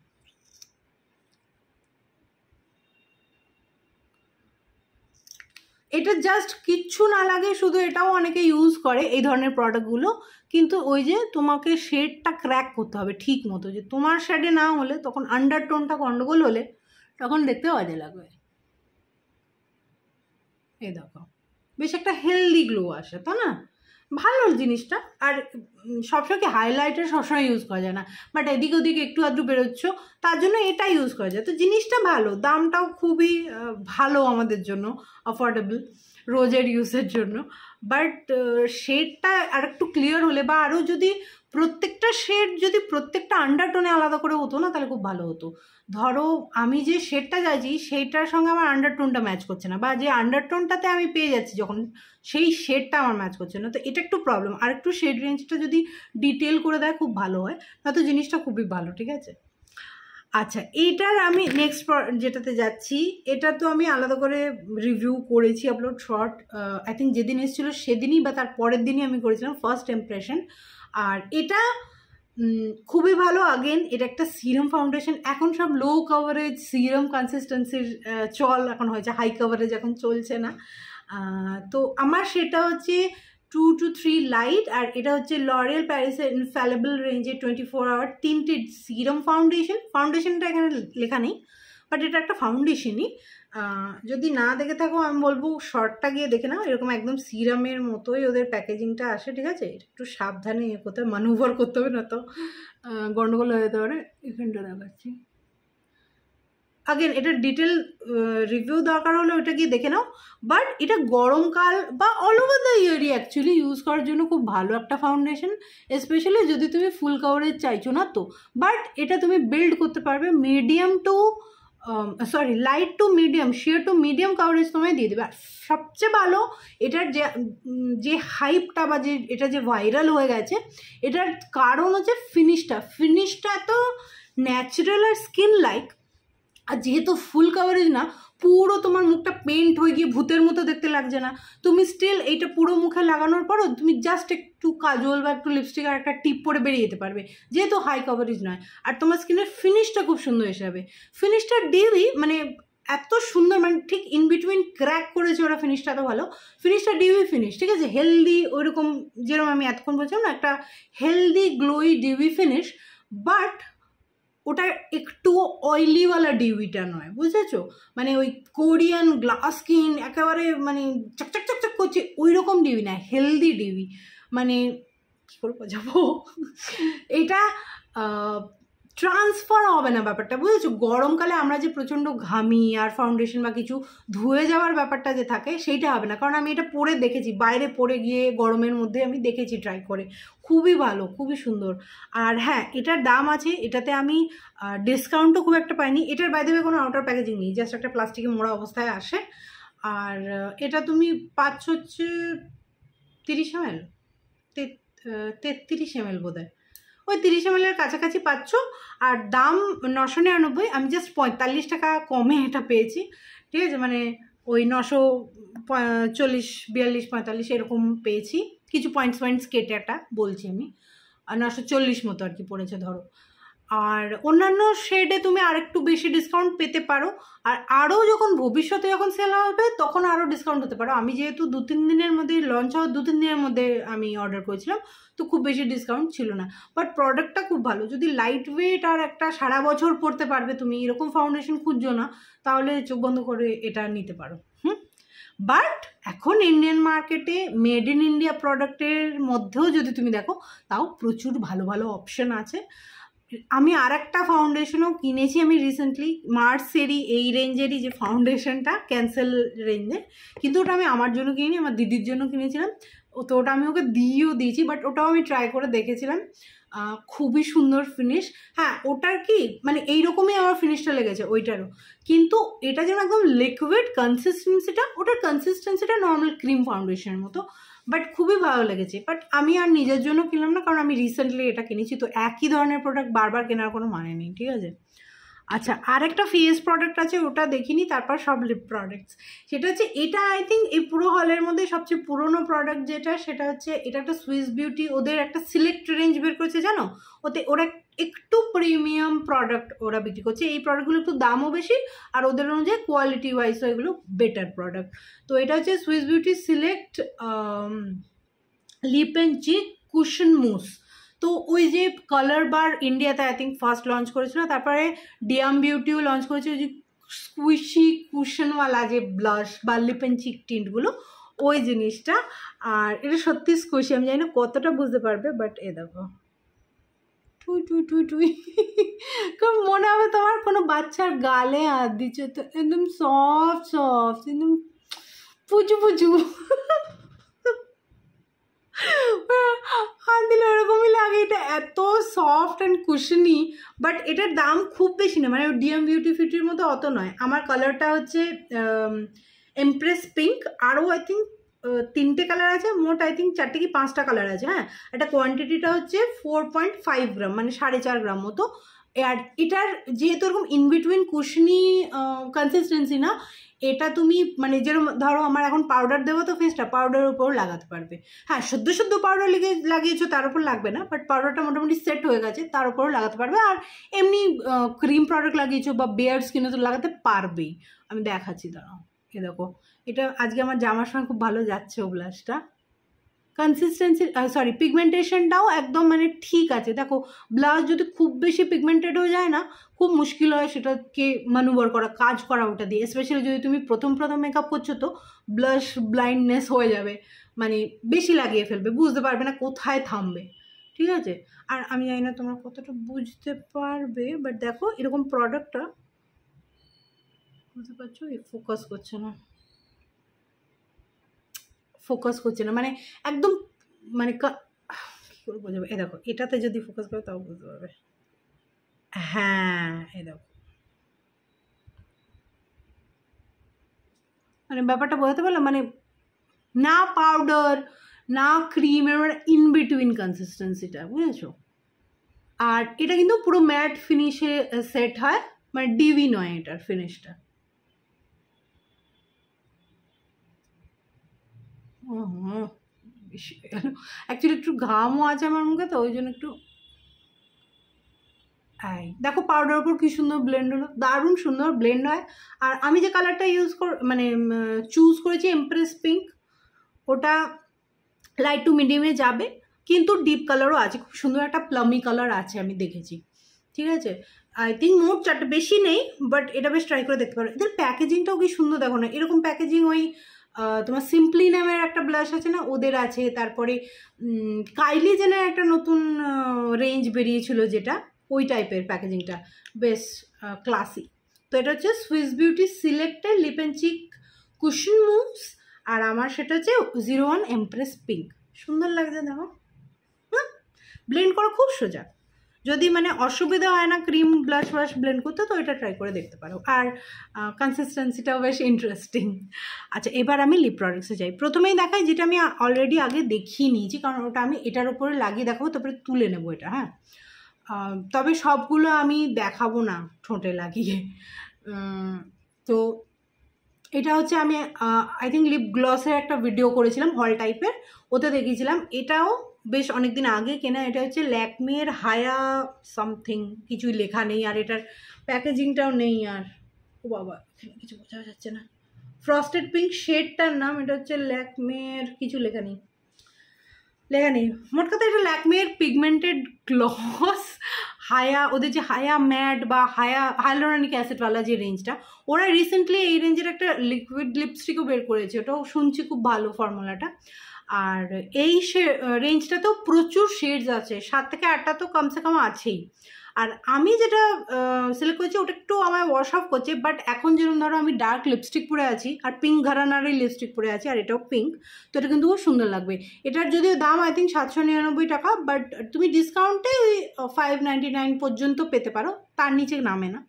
এটা জাস্ট কিচ্ছু না লাগে, শুধু এটাও অনেকে ইউজ করে এই ধরনের প্রোডাক্টগুলো, কিন্তু ওই যে তোমাকে শেডটা ক্র্যাক করতে হবে ঠিক মতো, যে তোমার শেডে না হলে তখন আন্ডারটোনটা গন্ডগোল হলে তখন দেখতে বাজে লাগবে। এই দেখো বেশ একটা হেলদি গ্লো আসে, তাই না? ভালো জিনিসটা। আর সবসময় কি হাইলাইটার সবসময় ইউজ করা যায় না, বাট এদিক ওদিক একটু আধটু বেরোচ্ছ তার জন্য এটা ইউজ করা যায়। তো জিনিসটা ভালো, দামটাও খুবই ভালো আমাদের জন্য, অ্যাফোর্ডেবল রোজের ইউজের জন্য। বাট শেডটা আর একটু ক্লিয়ার হলে, বা আরও যদি প্রত্যেকটা শেড যদি প্রত্যেকটা আন্ডারটোনে আলাদা করে হতো না, তাহলে খুব ভালো হতো। ধরো আমি যে শেডটা চাইছি সেইটার সঙ্গে আমার আন্ডারটোনটা ম্যাচ করছে না, বা যে আন্ডারটোনটাতে আমি পেয়ে যাচ্ছি যখন সেই শেডটা আমার ম্যাচ করছে না, তো এটা একটু প্রবলেম। আর একটু শেড রেঞ্জটা যদি ডিটেল করে দেয় খুব ভালো হয়, তো জিনিসটা খুবই ভালো, ঠিক আছে। আচ্ছা, এইটার আমি নেক্সট যেটাতে যাচ্ছি, এটা তো আমি আলাদা করে রিভিউ করেছি, আপলোড শর্ট আই থিঙ্ক যেদিন এসেছিলো সেদিনই বা তার পরের দিনই আমি করেছিলাম, ফার্স্ট ইমপ্রেশন। আর এটা খুবই ভালো। আগেন এটা একটা সিরাম ফাউন্ডেশন, এখন সব লো কাভারেজ সিরাম কনসিস্টেন্সির চল এখন হয়েছে, হাই কাভারেজ এখন চলছে না। তো আমার সেটা হচ্ছে 2 to 3 লাইট, আর এটা হচ্ছে লরিয়াল প্যারিসের ইনফ্যালেবল রেঞ্জে 24 আওয়ার তিনটে সিরাম ফাউন্ডেশনটা এখানে লেখা নেই, বাট এটা একটা ফাউন্ডেশনই। যদি না দেখে থাকো আমি বলবো শর্টটা গিয়ে দেখে নাও, এরকম একদম সিরামের মতোই ওদের প্যাকেজিংটা আসে, ঠিক আছে। একটু সাবধানে কোথায় ম্যানুভার করতে হবে, না তো গন্ডগোল হয়ে যেতে পারে। এখানটা দেখাচ্ছি, আগেন এটা ডিটেল রিভিউ দরকার হলে ওটা গিয়ে দেখে নাও। বাট এটা গরমকাল বা অল ওভার দ্য ইয়ারই অ্যাকচুয়ালি ইউজ করার জন্য খুব ভালো একটা ফাউন্ডেশন, স্পেশালি যদি তুমি ফুল কাভারেজ চাইছো না তো। বাট এটা তুমি বিল্ড করতে পারবে medium to light to medium, shear to medium coverage তোমায় দিয়ে দেবে। আর সবচেয়ে ভালো এটার যে হাইপটা বা যে এটা যে ভাইরাল হয়ে গেছে, এটার কারণ হচ্ছে ফিনিশটা এত ন্যাচারাল আর স্কিন লাইক। আর যেহেতু ফুল কাভারেজ না, পুরো তোমার মুখটা পেন্ট হয়ে গিয়ে ভূতের মতো দেখতে লাগছে না। তুমি স্টিল এইটা পুরো মুখে লাগানোর পরও তুমি জাস্ট একটু কাজল বা একটু লিপস্টিক আর একটা টিপ পরে বেরিয়ে যেতে পারবে, যেহেতু হাই কাভারেজ নয়। আর তোমার স্কিনের ফিনিশটা খুব সুন্দর হিসাবে, ফিনিশটা ডিউই মানে এত সুন্দর, মানে ঠিক ইন বিটুইন ক্র্যাক করেছে ওরা, ফিনিশটা এত ভালো। ফিনিশটা ডিউই ফিনিশ, ঠিক আছে, হেলদি, ওইরকম যেরকম আমি এতক্ষণ বলছিলাম না, একটা healthy glowy dewy finish. But ওটা একটু অয়েলিওয়ালা ডিউইটা নয়, বুঝেছো, মানে ওই কোরিয়ান গ্লাস স্কিন একেবারে মানে চকচক চকচক করছে ওই রকম ডিউই না, হেলদি ডিউই। মানে কী করে বোঝাবো, এটা ট্রান্সফার হবে না ব্যাপারটা, বুঝেছো। গরমকালে আমরা যে প্রচণ্ড ঘামি আর ফাউন্ডেশন বা কিছু ধুয়ে যাওয়ার ব্যাপারটা যে থাকে সেইটা হবে না, কারণ আমি এটা পরে দেখেছি, বাইরে পরে গিয়ে গরমের মধ্যে আমি দেখেছি ট্রাই করে, খুবই ভালো, খুবই সুন্দর। আর হ্যাঁ, এটার দাম আছে, এটাতে আমি ডিসকাউন্টও খুব একটা পাইনি। এটার বাইরে কোনো আউটার প্যাকেজিং নেই, জাস্ট একটা প্লাস্টিকে মোড়া অবস্থায় আসে। আর এটা তুমি পাচ্ছ হচ্ছে 30 ml, 33 ml বোধ হয়, ওই 30 ml কাছাকাছি পাচ্ছ। আর দাম 999, আমি জাস্ট 45 টাকা কমে এটা পেয়েছি, ঠিক আছে, মানে ওই 940, 42, 45 এরকম পেয়েছি, কিছু পয়েন্টস কেটে একটা বলছি আমি, আর 940 মতো আর কি পড়েছে ধরো। আর অন্যান্য শেডে তুমি আরেকটু বেশি ডিসকাউন্ট পেতে পারো, আর আরও যখন ভবিষ্যতে যখন সেল হবে তখন আরও ডিসকাউন্ট হতে পারো। আমি যেহেতু 2-3 দিনের মধ্যে লঞ্চ হওয়ার 2-3 দিনের মধ্যে আমি অর্ডার করেছিলাম, তো খুব বেশি ডিসকাউন্ট ছিল না। বাট প্রোডাক্টটা খুব ভালো, যদি লাইট ওয়েট আর একটা সারা বছর পরতে পারবে তুমি, এরকম ফাউন্ডেশন খুঁজছো না, তাহলে চোখ বন্ধ করে এটা নিতে পারো। বাট এখন ইন্ডিয়ান মার্কেটে মেড ইন ইন্ডিয়া প্রোডাক্টের মধ্যেও যদি তুমি দেখো, তাও প্রচুর ভালো ভালো অপশন আছে। আমি আর একটা ফাউন্ডেশনও কিনেছি আমি রিসেন্টলি, মার্সেরই এই রেঞ্জেরই যে ফাউন্ডেশনটা, ক্যান্সেল রেঞ্জের, কিন্তু ওটা আমি আমার জন্য কিনিনি, আমার দিদির জন্য কিনেছিলাম। তো ওটা আমি ওকে দিয়েছি, বাট ওটাও আমি ট্রাই করে দেখেছিলাম, খুবই সুন্দর ফিনিশ। হ্যাঁ, ওটার কি মানে এইরকমই আমার ফিনিশটা লেগেছে ওইটারও, কিন্তু এটা যেন একদম লিকুইড কনসিস্টেন্সিটা, ওটার কনসিস্টেন্সিটা নর্মাল ক্রিম ফাউন্ডেশনের মতো, বাট খুবই ভালো লেগেছে। বাট আমি আর নিজের জন্য কিনলাম না, কারণ আমি রিসেন্টলি এটা কিনেছি, তো একই ধরনের প্রোডাক্ট বারবার কেনার কোনো মানে নেই, ঠিক আছে। আচ্ছা, আর একটা ফেস প্রোডাক্ট আছে, ওটা দেখিনি, তারপর সব লিপ প্রোডাক্টস। সেটা হচ্ছে এটা আই থিঙ্ক এই পুরো হলের মধ্যে সবচেয়ে পুরনো প্রোডাক্ট যেটা, সেটা হচ্ছে এটা একটা সুইস বিউটি, ওদের একটা সিলেক্ট রেঞ্জ বের করেছে জানো, ওরা একটু প্রিমিয়াম প্রোডাক্ট ওরা বিক্রি করছে। এই প্রোডাক্টগুলো একটু দামও বেশি, আর ওদের অনুযায়ী কোয়ালিটি ওয়াইজও এগুলো বেটার প্রোডাক্ট। তো এটা হচ্ছে Swiss Beauty select lip and cheek cushion mousse. তো ওই যে কালার বার ইন্ডিয়াতে আই থিঙ্ক ফার্স্ট লঞ্চ করেছিল, তারপরে ডিয়াম বিউটিও লঞ্চ করেছে, ওই যে স্কুইশি কুশনওয়ালা যে ব্লাশ বা লিপ অ্যান্ড চিক টিন্টগুলো, ওই জিনিসটা। আর এটা সত্যি স্কুশি, আমি জানি না কতটা বুঝতে পারবে, বাট এ দেখো টুই টুই টুই টুই কারণ মনে হবে তোমার কোনো বাচ্চার গালে হাত দিচ্ছে, তো একদম সফট সফট, একদম পুচু পুচু হাত দিলে ওরকমই লাগে। এটা এত সফট অ্যান্ড কুশনি, বাট এটার দাম খুব বেশি না, মানে ডিএম বিউটি ফিটির মতো অত নয়। আমার কালারটা হচ্ছে এমপ্রেস পিঙ্ক, আরও আই থিঙ্ক 3টে কালার আছে, মোট আই থিঙ্ক 4টে কি 5টা কালার আছে। হ্যাঁ, এটা কোয়ান্টিটিটা হচ্ছে 4.5 গ্রাম, মানে 4.5 গ্রাম মতো। আর এটার যেহেতু এরকম ইনবিটুইন কুশনি কনসিস্টেন্সি না, এটা তুমি মানে যেরকম ধরো আমার এখন পাউডার দেবো তো ফেসটা, পাউডারের উপর লাগাতে পারবে। হ্যাঁ, শুদ্ধ পাউডার লাগিয়েছো তার উপর লাগবে না, বাট পাউডারটা মোটামুটি সেট হয়ে গেছে তার উপরও লাগাতে পারবে। আর এমনি ক্রিম প্রোডাক্ট লাগিয়েছো বা বেয়ার স্কিনে তো লাগাতে পারবেই। আমি দেখাচ্ছি, দাঁড়াও, এ দেখো, এটা আজকে আমার জামার সঙ্গে খুব ভালো যাচ্ছে ও ব্লাশটা। কনসিস্টেন্সি সরি পিগমেন্টেশনটাও একদম মানে ঠিক আছে। দেখো ব্লাউজ যদি খুব বেশি পিগমেন্টেড হয়ে যায় না, খুব মুশকিল হয় সেটাকে ম্যানুভার করা, কাজ করা ওটা দিয়ে, স্পেশালি যদি তুমি প্রথম মেকআপ করছো, তো ব্লাশ ব্লাইন্ডনেস হয়ে যাবে, মানে বেশি লাগিয়ে ফেলবে, বুঝতে পারবে না কোথায় থামবে, ঠিক আছে। আর আমি জানি না তোমরা কতটা বুঝতে পারবে, বাট দেখো এরকম প্রোডাক্টটা, বুঝতে পারছো, ফোকাস করছে না, মানে একদম মানে কী করে বোঝাবে, এ দেখো এটাতে যদি ফোকাস করে তাও বুঝতে পারবে। হ্যাঁ, এ দেখো, মানে ব্যাপারটা বোঝাতে পারলাম, মানে না পাউডার না ক্রিম, এর ইন বিটুইন কনসিস্টেন্সিটা, বুঝেছো। আর এটা কিন্তু পুরো ম্যাট ফিনিশে সেট হয়, মানে ডিভি নয় এটার ফিনিশটা। বেশি অ্যাকচুয়ালি একটু ঘামও আছে আমার মুখে, তো ওই জন্য একটু দেখো পাউডার উপর কি সুন্দর ব্লেন্ড হলো, দারুণ সুন্দর ব্লেন্ড হয়। আর আমি যে কালারটা মানে চুজ করেছি এমপ্রেস পিঙ্ক, ওটা লাইট টু মিডিয়ামে যাবে, কিন্তু ডিপ কালারও আছে, খুব সুন্দর একটা প্লামি কালার আছে আমি দেখেছি, ঠিক আছে। আই থিঙ্ক মোট 4টে, বেশি নেই, বাট এটা বেশ ট্রাই করে দেখতে পারো। এদের প্যাকেজিংটাও কি সুন্দর, দেখো না এরকম প্যাকেজিং ওই তোমার সিম্পলি নামের একটা ব্লাশ আছে না, ওদের আছে। তারপরে কাইলি জেনের একটা নতুন রেঞ্জ বেরিয়েছিল যেটা, ওই টাইপের প্যাকেজিংটা বেশ ক্লাসি। তো এটা হচ্ছে Swiss Beauty selected lip and cheek cushion mousse, আর আমার সেটা হচ্ছে 01 এমপ্রেস পিঙ্ক। সুন্দর লাগছে দেখো, ব্লেন্ড করা খুব সোজা, যদি মানে অসুবিধা হয় না ক্রিম ব্লাশ ওয়াশ ব্লেন্ড করতে, তো এটা ট্রাই করে দেখতে পারো। আর কনসিস্টেন্সিটাও বেশ ইন্টারেস্টিং। আচ্ছা, এবার আমি লিপ প্রোডাক্টসে যাই। প্রথমেই দেখাই যেটা আমি অলরেডি আগে দেখিয়ে নিয়েছি, কারণ ওটা আমি এটার উপরে লাগিয়ে দেখাবো, তারপরে তুলে নেবো এটা। হ্যাঁ, তবে সবগুলো আমি দেখাবো না ঠোঁটে লাগিয়ে। তো এটা হচ্ছে আমি আই থিঙ্ক লিপ গ্লসের একটা ভিডিও করেছিলাম হল টাইপের, ওতে দেখিয়েছিলাম। এটাও বেশ অনেকদিন আগে কেনা, এটা হচ্ছে ল্যাকমের হায়া সামথিং, কিছুই লেখা নেই, আর এটার প্যাকেজিংটাও নেই। আর ও বাবা, এখানে কিছু বোঝা যাচ্ছে না, ফ্রস্টেড পিঙ্ক শেডটার নাম, এটা হচ্ছে ল্যাকমের, কিছু লেখা নেই। মোট কথা এটা ল্যাকমের পিগমেন্টেড গ্লস হায়া, ওদের যে হায়া ম্যাট বা হায়ালুরোনিক অ্যাসিডওয়ালা যে রেঞ্জটা, ওরা রিসেন্টলি এই রেঞ্জের একটা লিকুইড লিপস্টিকও বের করেছে, ওটাও শুনছি খুব ভালো ফর্মুলাটা। আর এই রেঞ্জটাতেও প্রচুর শেডস আছে, 7 থেকে 8টা তো কমসে কম আছেই। আর আমি যেটা সিলেক্ট করেছি ওটা একটু আমার ওয়াশ অফ করছে, বাট এখন যেরকম ধরো আমি ডার্ক লিপস্টিক পরে আছি আর পিঙ্ক ঘরানারই লিপস্টিক পরে আছি, আর এটাও পিঙ্ক, তো এটা কিন্তু খুব সুন্দর লাগবে। এটার যদিও দাম আই থিঙ্ক 799 টাকা, বাট তুমি ডিসকাউন্টে ওই 599 পর্যন্ত পেতে পারো, তার নিচে নামে না।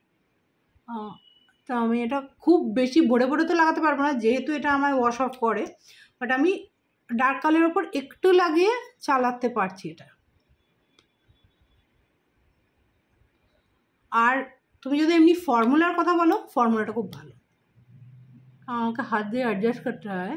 তো আমি এটা খুব বেশি ভরে তো লাগাতে পারবো না, যেহেতু এটা আমার ওয়াশ অফ করে, বাট আমি ডার্ক কালারের ওপর একটু লাগিয়ে চালাতে পারছি এটা। আর তুমি যদি এমনি ফর্মুলার কথা বলো, ফর্মুলাটা খুব ভালো, আমাকে হাত দিয়ে অ্যাডজাস্ট করতে হয়।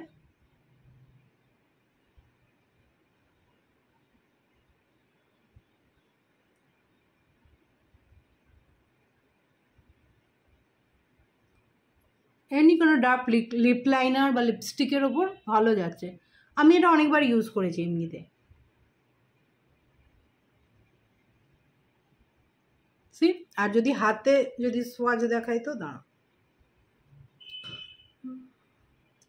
এমনি কোনো ডার্ক লিপ লাইনার বা লিপস্টিকের ওপর ভালো যাচ্ছে, আমি এটা অনেকবার ইউজ করেছি এমনিতে। আর যদি হাতে যদি সোয়াজ দেখাই তো দাঁড়া,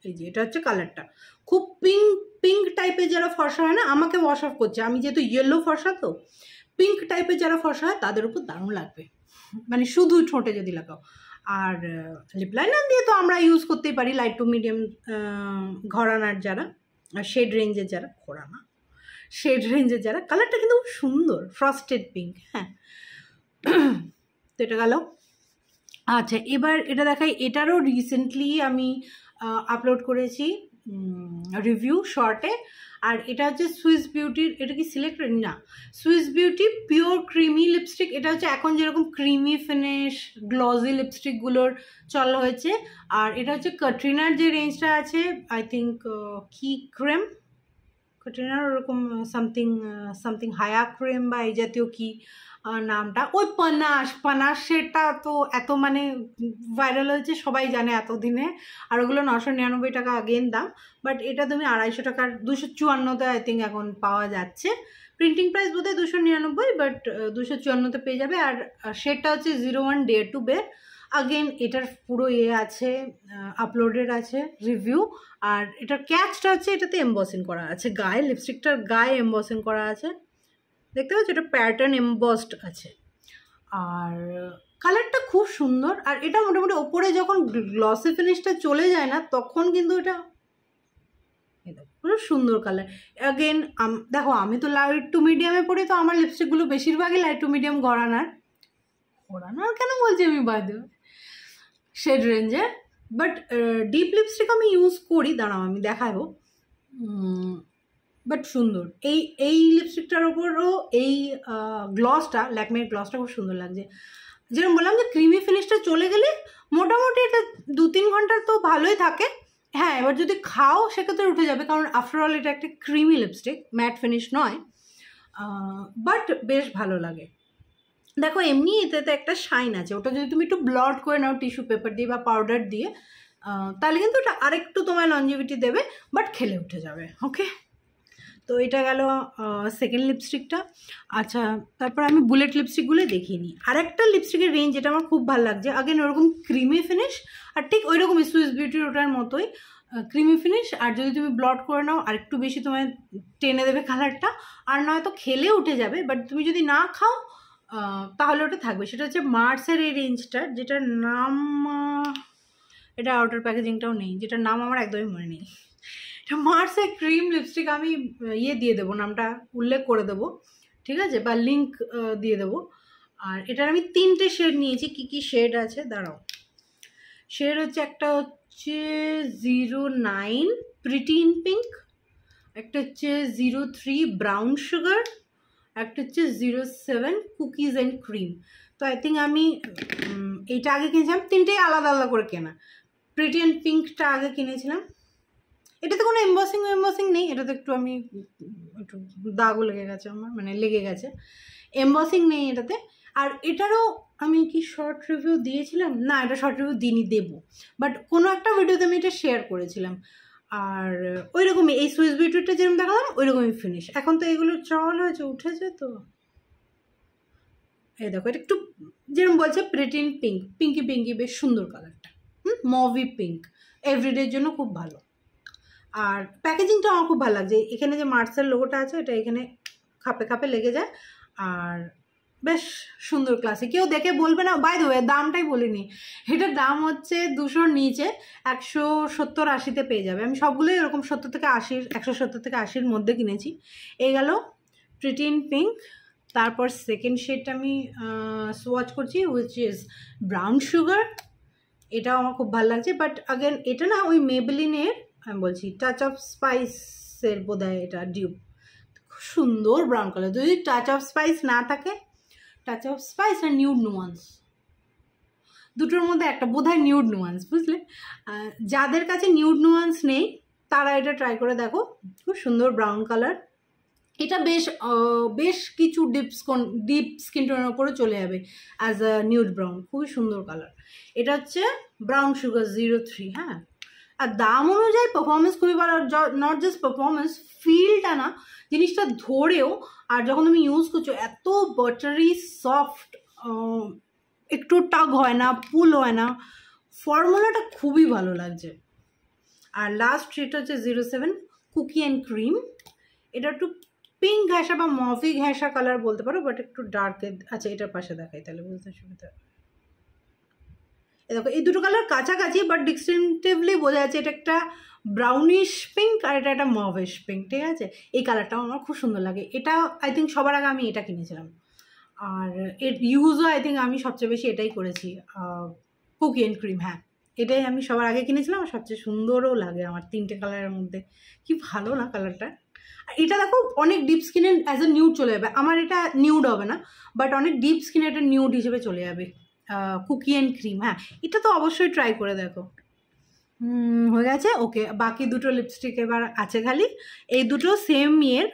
এই যে এটা হচ্ছে কালারটা, খুব পিঙ্ক পিঙ্ক টাইপের যারা ফর্সা হয় না, আমাকে ওয়াশ অফ করছে, আমি যেহেতু ইয়েলো ফর্সা, তো পিঙ্ক টাইপের যারা ফর্সা হয় তাদের উপর দারুণ লাগবে, মানে শুধু ঠোঁটে যদি লাগাও। আর লিপ লাইনার দিয়ে তো আমরা ইউজ করতেই পারি, লাইট টু মিডিয়াম ঘরানার যারা, শেড রেঞ্জের যারা, ঘরানা শেড রেঞ্জের যারা, কালারটা কিন্তু খুব সুন্দর, ফ্রস্টেড পিঙ্ক। হ্যাঁ, তো এটা গেল। আচ্ছা, এবার এটা দেখাই, এটারও রিসেন্টলি আমি আপলোড করেছি রিভিউ শর্টে। আর এটা হচ্ছে সুইস বিউটির, এটা কি সিলেক্টেড না, Swiss beauty pure creamy lipstick. এটা হচ্ছে এখন যেরকম ক্রিমি ফিনিশ গ্লসি লিপস্টিকগুলোর চল হয়েছে। আর এটা হচ্ছে ক্যাটরিনার যে রেঞ্জটা আছে, আই থিঙ্ক কি ক্রিম, ক্যাটরিনার ওরকম সামথিং সামথিং হায়া ক্রিম বা এই জাতীয় কি নামটা, ওই পানাশ সেটা তো এত মানে ভাইরাল হয়েছে, সবাই জানে এতদিনে। আর ওগুলো 999 টাকা আগেন দাম, বাট এটা তুমি 250 টাকার 254তে আই থিঙ্ক এখন পাওয়া যাচ্ছে। প্রিন্টিং প্রাইস বোধহয় 299, বাট 254তে পেয়ে যাবে। আর শেডটা হচ্ছে 01 Dare to Bare। আগেন এটার পুরো আছে, আপলোডেড আছে রিভিউ। আর এটার ক্যাচটা হচ্ছে এটাতে এমবসিং করা আছে গায়ে, লিপস্টিকটার গায়ে এমবসিং করা আছে, দেখতে পাচ্ছ, এটা প্যাটার্ন এমবসড আছে। আর কালারটা খুব সুন্দর। আর এটা মোটামুটি ওপরে যখন গ্লসি ফিনিশটা চলে যায় না, তখন কিন্তু এটা পুরো সুন্দর কালার। অ্যাগেন দেখো, আমি তো লাইট টু মিডিয়ামে পড়ি, তো আমার লিপস্টিকগুলো বেশিরভাগই লাইট টু মিডিয়াম ঘরানার কেন বলছি আমি, বাদে শেড রেঞ্জের। বাট ডিপ লিপস্টিক আমি ইউজ করি, দাঁড়াও আমি দেখাবো, বাট সুন্দর। এই লিপস্টিকটার ওপরও এই গ্লসটা, ল্যাকমের গ্লসটা খুব সুন্দর লাগছে। যেরকম বললাম যে ক্রিমি ফিনিশটা চলে গেলে মোটামুটি এটা 2-3 ঘন্টা তো ভালোই থাকে। হ্যাঁ, এবার যদি খাও সেক্ষেত্রে উঠে যাবে, কারণ আফটারঅল এটা একটা ক্রিমি লিপস্টিক, ম্যাট ফিনিশ নয়, বাট বেশ ভালো লাগে। দেখো এমনি এটাতে একটা শাইন আছে, ওটা যদি তুমি একটু ব্লড করে নাও টিস্যু পেপার দিয়ে বা পাউডার দিয়ে, তাহলে কিন্তু ওটা আরেকটু তোমার লঞ্জিভিটি দেবে, বাট খেলে উঠে যাবে। ওকে, তো এটা গেল সেকেন্ড লিপস্টিকটা। আচ্ছা, তারপর আমি বুলেট লিপস্টিকগুলো দেখিয়ে নিই। আরেকটা লিপস্টিকের রেঞ্জ যেটা আমার খুব ভালো লাগছে, আগেন ওরকম ক্রিমি ফিনিশ, আর ঠিক ওই রকমই সুইস বিউটির ওটার মতোই ক্রিমি ফিনিশ। আর যদি তুমি ব্লড করে নাও আর একটু বেশি তোমায় টেনে দেবে কালারটা, আর নয়তো খেলে উঠে যাবে, বাট তুমি যদি না খাও তাহলে ওটা থাকবে। সেটা হচ্ছে মার্সের এই রেঞ্জটার, যেটার নাম, এটা আউটার প্যাকেজিংটাও নেই, যেটার নাম আমার একদমই মনে নেই। এটা মার্সের ক্রিম লিপস্টিক, আমি দিয়ে দেবো, নামটা উল্লেখ করে দেবো, ঠিক আছে, বা লিঙ্ক দিয়ে দেবো। আর এটার আমি 3টে শেড নিয়েছি। কি কি শেড আছে দাঁড়াও, শেড হচ্ছে একটা হচ্ছে 09 প্রিটি ইন পিঙ্ক, একটা হচ্ছে 03 ব্রাউন সুগার, একটা হচ্ছে 07 কুকিজ অ্যান্ড ক্রিম। তো আই থিঙ্ক আমি এইটা আগে কিনেছিলাম, 3টেই আলাদা আলাদা করে কেনা। প্রিটি অ্যান্ড পিঙ্কটা আগে কিনেছিলাম, এটাতে কোনো এমবসিং নেই, এটাতে একটু আমি একটু দাগও লেগে গেছে আমার, মানে লেগে গেছে, এমবসিং নেই এটাতে। আর এটারও আমি কি শর্ট রিভিউ দিয়েছিলাম না, এটা শর্ট রিভিউ দিনই দেবো, বাট কোনো একটা ভিডিওতে আমি এটা শেয়ার করেছিলাম। আর ওই রকমই এই সুইস বিউটিটা যেরকম দেখালাম ওই রকমই ফিনিশ। এখন তো এগুলো চল হয়েছে, উঠেছে, তো এই দেখো, এটা একটু যেরকম বলছে প্রিটি ইন পিঙ্ক, পিঙ্কি বেশ সুন্দর কালারটা, মভি পিঙ্ক, এভরিডের জন্য খুব ভালো। আর প্যাকেজিংটা আমার খুব ভালো লাগছে, এখানে যে মার্সেল লোগোটা আছে এটা এখানে খাপে খাপে লেগে যায়, আর বেশ সুন্দর ক্লাসে, কেউ দেখে বলবে না। বাই দ্য ওয়ে, দামটাই বলিনি, এটার দাম হচ্ছে 200-র নিচে, 170-80-তে পেয়ে যাবে। আমি সবগুলোই এরকম 70 থেকে 80, 170 থেকে 80-র মধ্যে কিনেছি। এই গেল প্রিটি ইন পিঙ্ক। তারপর সেকেন্ড শেডটা আমি সোয়াচ করছি, উইচ ইজ ব্রাউন সুগার। এটাও আমার খুব ভালো লাগছে, বাট আগেন এটা না ওই মেবেলিনের, আমি বলছি টাচ অফ স্পাইসের বোধহয় এটা ডিউব, খুব সুন্দর ব্রাউন কালার। যদি টাচ অফ স্পাইস না থাকে, টাচ অফ স্পাইস আর নিউড নুয়ান্স, দুটোর মধ্যে একটা বোধহয় নিউড নুয়ান্স, বুঝলে? যাদের কাছে নিউড নুয়ান্স নেই তারা এটা ট্রাই করে দেখো, খুব সুন্দর ব্রাউন কালার। এটা বেশ কিছু ডিপ স্কিন টোনের ওপরে চলে যাবে অ্যাজ আ নিউড ব্রাউন, খুবই সুন্দর কালার। এটা হচ্ছে ব্রাউন সুগার 03। হ্যাঁ, আর দাম অনুযায়ী পারফরমেন্স খুবই ভালো, নট জাস্ট পারফরমেন্স, ফিলটা না জিনিসটা ধরেও, আর যখন তুমি ইউজ করছো এত বাটারি সফট, একটু টাগ হয় না, পুল হয় না, ফর্মুলাটা খুবই ভালো লাগছে। আর লাস্ট শেডটা হচ্ছে 07 কুকি অ্যান্ড ক্রিম। এটা একটু পিঙ্ক ঘেঁষা বা মফি ঘেঁষা কালার বলতে পারো, বাট একটু ডার্কের। আচ্ছা এটার পাশে দেখাই তাহলে বুঝতে সুবিধা। দেখো এই দুটো কালার কাছাকাছি, বাট ডিস্টিংটিভলি বোঝা যাচ্ছে এটা একটা ব্রাউনিশ পিঙ্ক আর এটা একটা মভিশ পিঙ্ক, ঠিক আছে। এই কালারটাও আমার খুব সুন্দর লাগে। এটা আই থিঙ্ক সবার আগে আমি এটা কিনেছিলাম, আর এর ইউজও আই থিঙ্ক আমি সবচেয়ে বেশি এটাই করেছি, কুকি অ্যান্ড ক্রিম। হ্যাঁ এটাই আমি সবার আগে কিনেছিলাম, আর সবচেয়ে সুন্দরও লাগে আমার 3টে কালারের মধ্যে। কি ভালো না কালারটা। এটা দেখো অনেক ডিপ স্কিনে অ্যাজ এ নিউড চলে যাবে, আমার এটা নিউড হবে না, বাট অনেক ডিপ স্কিনে এটা নিউড হিসেবে চলে যাবে। কুকি অ্যান্ড ক্রিম, হ্যাঁ এটা তো অবশ্যই ট্রাই করে দেখো। হয়ে গেছে। ওকে, বাকি দুটো লিপস্টিক এবার আছে খালি। এই দুটো সেম ইয়ের,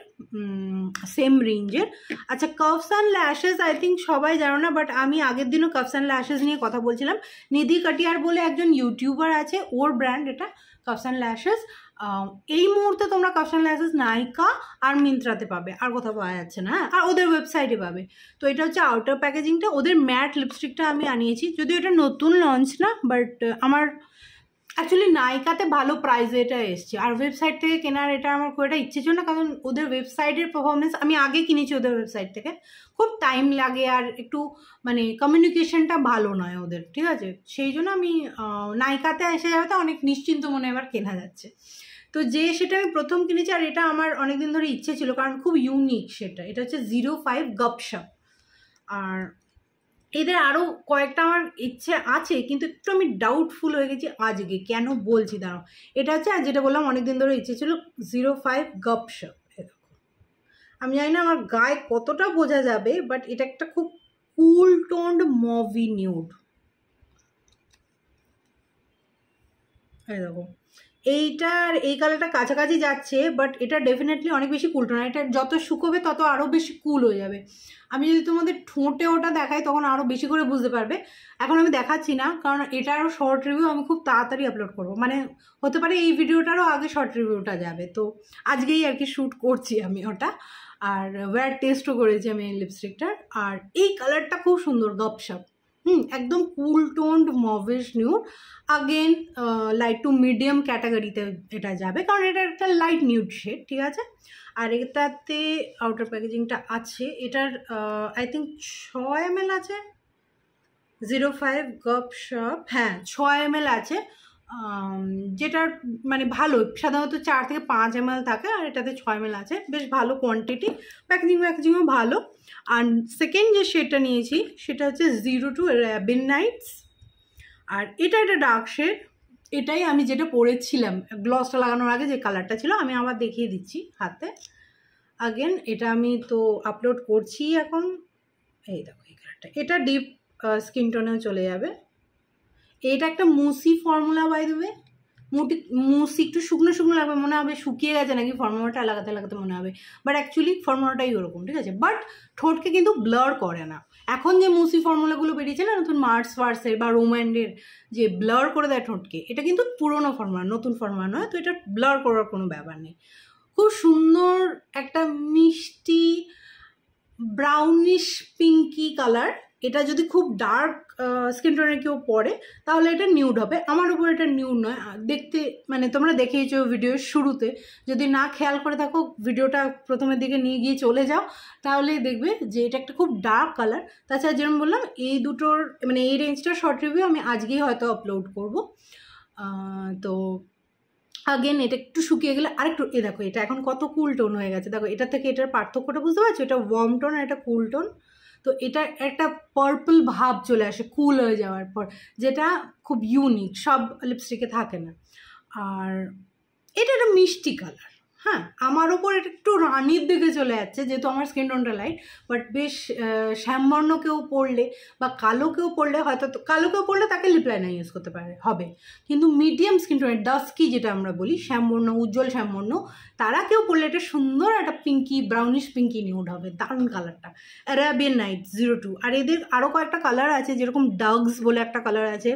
সেম রেঞ্জের। আচ্ছা curves and lashes I think সবাই জানো না, বাট আমি আগের দিনও কার্ভস অ্যান্ড ল্যাশেস নিয়ে কথা বলছিলাম। নিধি কাটিয়ার বলে একজন ইউটিউবার আছে, ওর ব্র্যান্ড এটা কার্ভস অ্যান্ড ল্যাশেস। এই মুহূর্তে তোমরা কার্ভস অ্যান্ড ল্যাশেস নাইকা আর মিন্ত্রাতে পাবে, আর কোথাও পাওয়া যাচ্ছে না। আর ওদের ওয়েবসাইটে পাবে। তো এটা হচ্ছে আউটার প্যাকেজিংটা। ওদের ম্যাট লিপস্টিকটা আমি আনিয়েছি, যদিও এটা নতুন লঞ্চ না, বাট আমার অ্যাকচুয়ালি নাইকাতে ভালো প্রাইসে এটা এসছে, আর ওয়েবসাইট থেকে কেনার এটা আমার খুব একটা ইচ্ছে ছিল না, কারণ ওদের ওয়েবসাইটের পারফরমেন্স আমি আগে কিনেছি ওদের ওয়েবসাইট থেকে, খুব টাইম লাগে আর একটু মানে কমিউনিকেশনটা ভালো নয় ওদের, ঠিক আছে। সেই জন্য আমি নাইকাতে এসে যাবে তো অনেক নিশ্চিন্ত মনে এবার কেনা যাচ্ছে। তো যে সেটা আমি প্রথম কিনেছি, আর এটা আমার অনেকদিন ধরে ইচ্ছে ছিল, কারণ খুব ইউনিক সেটা। এটা হচ্ছে 05 গপশপ। আর এদের আরও কয়েকটা আমার ইচ্ছে আছে, কিন্তু একটু আমি ডাউটফুল হয়ে গেছি আজকে, কেন বলছি দাঁড়াও। এটা হচ্ছে যেটা বললাম অনেকদিন ধরে ইচ্ছে ছিল, 05 গপশপ। আমি জানি না আমার গায়ে কতটা বোঝা যাবে, বাট এটা একটা খুব কুল টোন্ড মভি নিউড। এই দেখো এইটার এই কালারটা কাছাকাছি যাচ্ছে, বাট এটা ডেফিনেটলি অনেক বেশি কুল টোন। এটা যত শুকোবে তত আরও বেশি কুল হয়ে যাবে। আমি যদি তোমাদের ঠোঁটে ওটা দেখাই তখন আরও বেশি করে বুঝতে পারবে। এখন আমি দেখাচ্ছি না, কারণ এটা আরও শর্ট রিভিউ আমি খুব তাড়াতাড়ি আপলোড করবো, মানে হতে পারে এই ভিডিওটারও আগে শর্ট রিভিউটা যাবে। তো আজকেই আর কি শ্যুট করছি আমি ওটা, আর ওয়্যার টেস্টও করেছি আমি এই লিপস্টিকটার। আর এই কালারটা খুব সুন্দর, গপশপ। একদম cool toned mauvish nude. Again light to medium ক্যাটাগরিতে এটা যাবে, কারণ এটা একটা লাইট নিউড শেড, ঠিক আছে। আর এটাতে আউটার প্যাকেজিংটা আছে, এটার আই থিঙ্ক 6 ml আছে। 05 গপশপ, হ্যাঁ 6 ml আছে, যেটার মানে ভালো, সাধারণত 4 থেকে 5 ml থাকে, আর এটাতে 6 ml আছে, বেশ ভালো কোয়ান্টিটি। প্যাকেজিংও ভালো। আর সেকেন্ড যে শেডটা নিয়েছি সেটা হচ্ছে 02 র্যাবিন নাইটস। আর এটা একটা ডার্ক শেড, এটাই আমি যেটা পরেছিলাম গ্লসটা লাগানোর আগে যে কালারটা ছিল, আমি আবার দেখিয়ে দিচ্ছি হাতে। আগেন এটা আমি তো আপলোড করছি এখন। এই দেখো এই কালারটা, এটা ডিপ স্কিন টোনেও চলে যাবে। এটা একটা মুসি ফর্মুলা বাই দেবে, মুসি একটু শুকনো শুকনো লাগবে, মনে হবে শুকিয়ে গেছে নাকি ফর্মুলাটা লাগাতে লাগাতে মনে হবে, বাট অ্যাকচুয়ালি ফর্মুলাটাই ওরকম, ঠিক আছে। বাট ঠোঁটকে কিন্তু ব্লার করে না। এখন যে মুসি ফর্মুলাগুলো বেরিয়েছে না নতুন, মার্স ফার্সের বা রোম্যান্ডের, যে ব্লার করে দেয় ঠোঁটকে, এটা কিন্তু পুরোনো ফর্মুলা, নতুন ফর্মুলা নয়। তো এটা ব্লার করার কোনো ব্যাপার নেই। খুব সুন্দর একটা মিষ্টি ব্রাউনিশ পিঙ্কি কালার। এটা যদি খুব ডার্ক স্কিন টোনের কেউ পরে তাহলে এটা নিউড হবে, আমার উপর এটা নিউড নয়। দেখতে মানে তোমরা দেখেইছো ভিডিওর শুরুতে, যদি না খেয়াল করে থাকো ভিডিওটা প্রথমের দিকে নিয়ে গিয়ে চলে যাও, তাহলে দেখবে যে এটা একটা খুব ডার্ক কালার। তাছাড়া যেরকম বললাম এই দুটোর মানে এই রেঞ্জটার শর্ট রিভিউ আমি আজকেই হয়তো আপলোড করব। তো আগেন এটা একটু শুকিয়ে গেলে আরেকটু, দেখো এটা এখন কত কুল টোন হয়ে গেছে, দেখো এটা থেকে এটার পার্থক্যটা বুঝতে পারছো, এটা ওয়ার্ম টোন আর এটা কুল টোন। তো এটা একটা পার্পল ভাব চলে আসে কুল হয়ে যাওয়ার পর, যেটা খুব ইউনিক, সব লিপস্টিকে থাকে না। আর এটা একটা মিষ্টি কালার, হ্যাঁ আমার ওপর এটা একটু রানির দিকে চলে যাচ্ছে, যেহেতু আমার স্কিন টোনটা লাইট, বাট বেশ শ্যামবর্ণ কেউ পরলে বা কালো কেউ পরলে, হয়তো কালো কেউ পরলে তাকে লিপ লাইনার ইউজ করতে হবে, কিন্তু মিডিয়াম স্কিন টোনের ডাস্কি যেটা আমরা বলি, শ্যামবর্ণ উজ্জ্বল শ্যামবর্ণ, তারা কেউ পরলে এটা সুন্দর একটা পিঙ্কি ব্রাউনিশ পিঙ্কি নিউড হবে, দারুণ কালারটা। Arabian night 02। আর এদের আরও কয়েকটা কালার আছে, যেরকম ডাগস বলে একটা কালার আছে,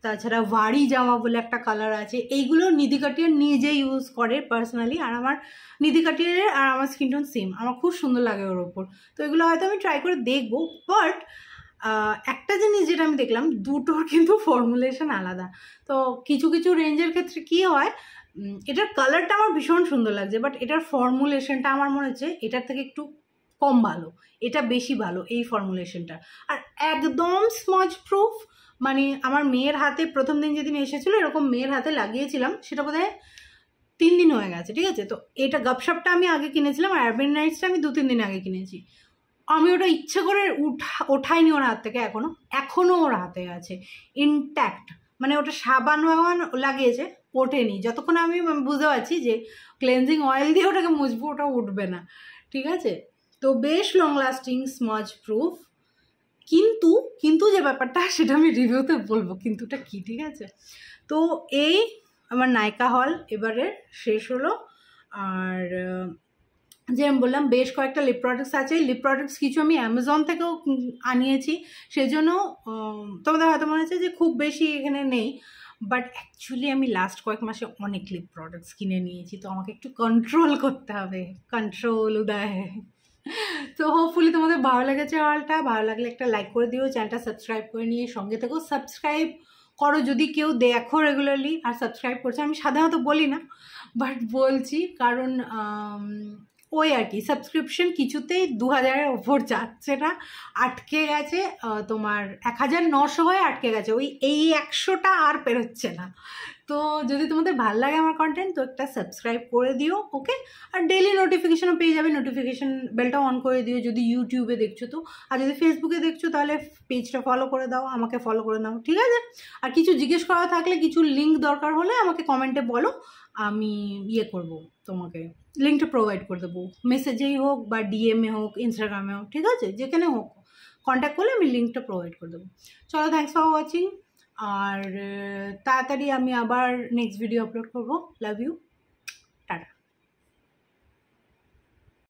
তাছাড়া ভারী জামা বলে একটা কালার আছে। এইগুলো নিধি কাটিয়ার নিজে ইউজ করে পার্সোনালি, আর আমার নিধি কাটিয়ারের আর আমার স্কিন টোন সেম, আমার খুব সুন্দর লাগে ওর ওপর। তো এগুলো হয়তো আমি ট্রাই করে দেখবো, বাট একটা জিনিস যেটা আমি দেখলাম, দুটোর কিন্তু ফর্মুলেশন আলাদা। তো কিছু কিছু রেঞ্জের ক্ষেত্রে কী হয়, এটার কালারটা আমার ভীষণ সুন্দর লাগছে, বাট এটার ফর্মুলেশনটা আমার মনে হচ্ছে এটার থেকে একটু কম ভালো, এটা বেশি ভালো এই ফর্মুলেশনটা। আর একদম স্মজ প্রুফ, মানে আমার মেয়ের হাতে প্রথম দিন যেদিন এসেছিলো এরকম মেয়ের হাতে লাগিয়েছিলাম, সেটা বোধহয় 3 দিন হয়ে গেছে, ঠিক আছে। তো এটা গপশপটা আমি আগে কিনেছিলাম, আর আরবান নাইটসটা আমি 2-3 দিন আগে কিনেছি। আমি ওটা ইচ্ছে করে ওঠাইনি ওর হাত থেকে, এখনও ওর হাতে আছে ইনট্যাক্ট, মানে ওটা সাবান বাবান লাগিয়েছে, ওঠেনি। যতক্ষণ আমি বুঝতে পারছি যে ক্লেনজিং অয়েল দিয়ে ওটাকে মুছবো ওটা উঠবে না, ঠিক আছে। তো বেশ লং লাস্টিং, স্মজ প্রুফ, কিন্তু যে ব্যাপারটা সেটা আমি রিভিউতে বলবো, কিন্তুটা কি, ঠিক আছে। তো এই আমার নায়িকা হল এবারে শেষ হলো। আর যে আমি বললাম বেশ কয়েকটা লিপ প্রোডাক্টস আছে, লিপ প্রোডাক্টস কিছু আমি অ্যামাজন থেকেও আনিয়েছি, সেজন্য তোমাদের হয়তো মনে হচ্ছে যে খুব বেশি এখানে নেই, বাট অ্যাকচুয়ালি আমি লাস্ট কয়েক মাসে অনেক লিপ প্রোডাক্টস কিনে নিয়েছি, তো আমাকে একটু কন্ট্রোল করতে হবে, কন্ট্রোল উদয়। তো হোপফুলি তোমাদের ভালো লেগেছে হলটা, ভালো লাগলে একটা লাইক করে দিও, চ্যানেলটা সাবস্ক্রাইব করে নিয়ে সঙ্গে থেকেও সাবস্ক্রাইব করো যদি কেউ দেখো রেগুলারলি আর সাবস্ক্রাইব করছে। আমি সাধারণত বলি না, বাট বলছি কারণ ওই আর কি সাবস্ক্রিপশন কিছুতেই 2000-এর ওপর যাচ্ছে না, আটকে গেছে, তোমার 1900 হয়ে আটকে গেছে, এই 100টা আর পেরোচ্ছে না। তো যদি তোমাদের ভালো লাগে আমার কন্টেন্ট তো একটা সাবস্ক্রাইব করে দিও, ওকে। আর ডেইলি নোটিফিকেশনও পেয়ে যাবে, নোটিফিকেশন বেলটা অন করে দিও যদি ইউটিউবে দেখছো তো, আর যদি ফেসবুকে দেখছো তাহলে পেজটা ফলো করে দাও, আমাকে ফলো করে দাও, ঠিক আছে। আর কিছু জিজ্ঞেস করা থাকলে, কিছু লিঙ্ক দরকার হলে আমাকে কমেন্টে বলো, আমি করব, তোমাকে লিঙ্কটা প্রোভাইড করে দেবো, মেসেজেই হোক বা ডিএমে হোক, ইনস্টাগ্রামে হোক, ঠিক আছে, যেখানে হোক কন্ট্যাক্ট করলে আমি লিঙ্কটা প্রোভাইড করে দেবো। চলো, থ্যাংকস ফর ওয়াচিং, আর তাড়াতাড়ি আমি আবার নেক্সট ভিডিও আপলোড করবো। Love you.